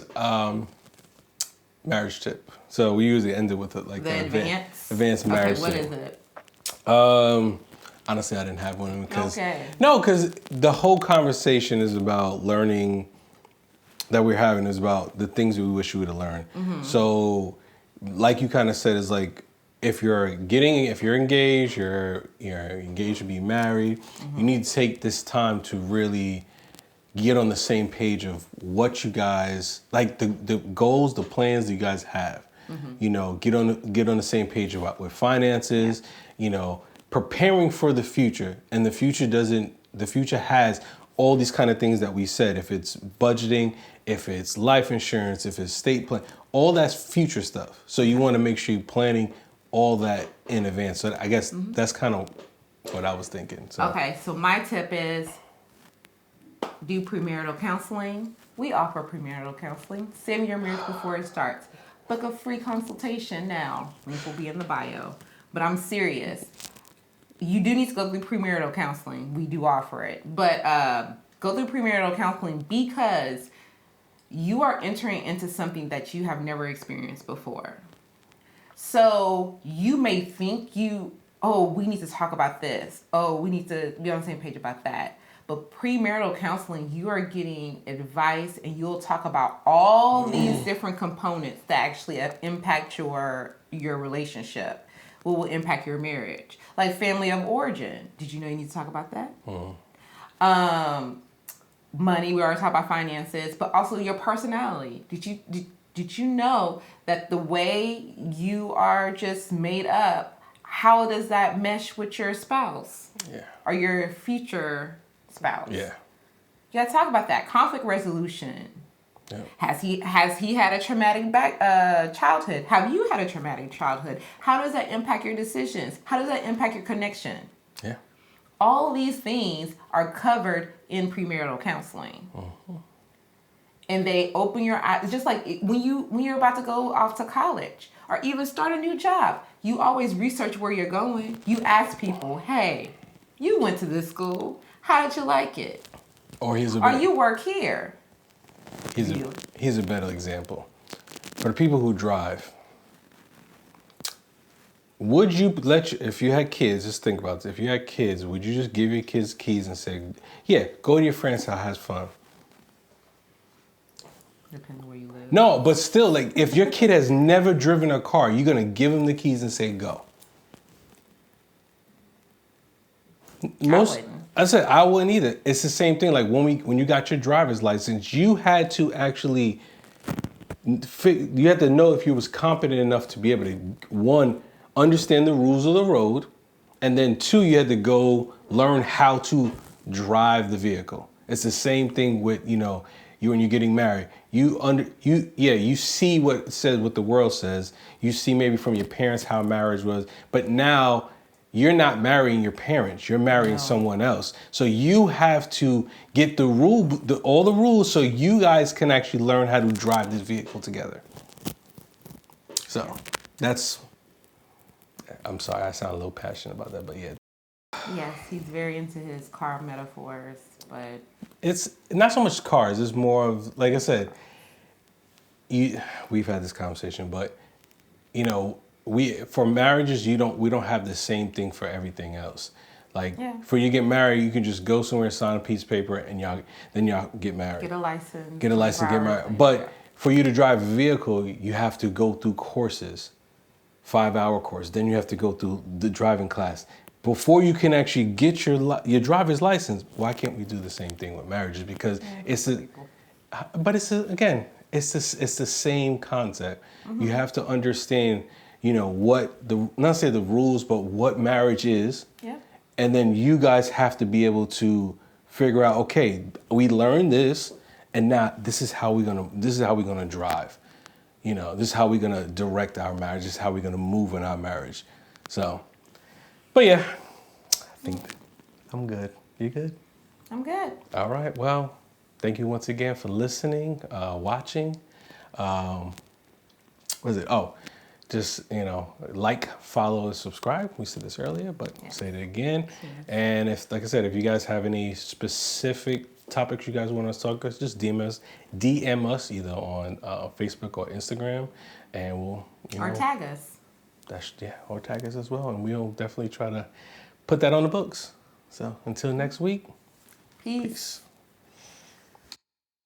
Speaker 3: marriage tip. So we usually end it with the advanced marriage tip.
Speaker 2: What is it?
Speaker 3: Honestly, I didn't have one because the whole conversation is about learning that we're having is about the things we wish we would have learned. Mm-hmm. So, like you kind of said, is like if you're engaged, you're engaged to be married, you need to take this time to really get on the same page of what you guys like, the goals, the plans that you guys have. Get on the same page with finances. Preparing for the future, and the future has all these kind of things that we said. If it's budgeting, if it's life insurance, if it's estate plan, all that's future stuff. So you want to make sure you're planning all that in advance. So I guess that's kind of what I was thinking. So.
Speaker 2: Okay, so my tip is do premarital counseling. We offer premarital counseling. Save your marriage before it starts. Book a free consultation now. Link will be in the bio. But I'm serious. You do need to go through premarital counseling. We do offer it. But go through premarital counseling because you are entering into something that you have never experienced before. So you may think we need to talk about this. Oh, we need to be on the same page about that. But premarital counseling, you are getting advice and you'll talk about all these different components that actually impact your relationship. What will impact your marriage? Like family of origin. Did you know you need to talk about that? Money, we already talked about finances, but also your personality. Did you know that the way you are just made up, how does that mesh with your spouse?
Speaker 3: Yeah.
Speaker 2: Or your future spouse?
Speaker 3: Yeah.
Speaker 2: You gotta talk about that. Conflict resolution.
Speaker 3: Yeah.
Speaker 2: Has he had a traumatic childhood? Have you had a traumatic childhood? How does that impact your decisions? How does that impact your connection?
Speaker 3: Yeah.
Speaker 2: All these things are covered in premarital counseling. And they open your eyes, just like when you're about to go off to college or even start a new job. You always research where you're going. You ask people, hey, you went to this school. How did you like it? Or you work here.
Speaker 3: Here's a better example. For the people who drive, would you if you had kids, just think about this. If you had kids, would you just give your kids keys and say, yeah, go to your friend's house, have fun?
Speaker 2: Depending on where you live.
Speaker 3: No, but still, like, if your kid has never driven a car, you're going to give him the keys and say, go. I said I wouldn't either. It's the same thing. Like when you got your driver's license, you had to actually you had to know if you was competent enough to be able to, 1, understand the rules of the road, and then 2, you had to go learn how to drive the vehicle. It's the same thing with you when you're getting married. You see what it says, what the world says. You see maybe from your parents how marriage was, but now you're not marrying your parents. You're marrying someone else. So you have to get all the rules so you guys can actually learn how to drive this vehicle together. So I'm sorry, I sound a little passionate about that, but yeah.
Speaker 2: Yes, he's very into his car metaphors, but
Speaker 3: It's not so much cars. It's more of, like I said, we've had this conversation, but you know, for marriages, we don't have the same thing for everything else. Like for you to get married, you can just go somewhere, sign a piece of paper, and y'all get married.
Speaker 2: get a license.
Speaker 3: Get married. But for you to drive a vehicle, you have to go through courses, 5-hour course. Then you have to go through the driving class before you can actually get your driver's license. Why can't we do the same thing with marriages? Because it's the same concept. Mm-hmm. You have to understand, you know, not say the rules, but what marriage is.
Speaker 2: Yeah.
Speaker 3: And then you guys have to be able to figure out, okay, we learned this, and now this is how we're gonna drive. You know, this is how we're gonna direct our marriage. This is how we're gonna move in our marriage. So, but yeah, I think I'm good. You good?
Speaker 2: I'm good.
Speaker 3: All right. Well, thank you once again for listening, watching. What is it? Oh, just, you know, like, follow, and subscribe. We said this earlier, but say it again. And if, like I said, if you guys have any specific topics you guys want us to talk about, just DM us either on Facebook or Instagram, and we'll,
Speaker 2: or tag us.
Speaker 3: Or tag us as well, and we'll definitely try to put that on the books. So until next week,
Speaker 2: Peace.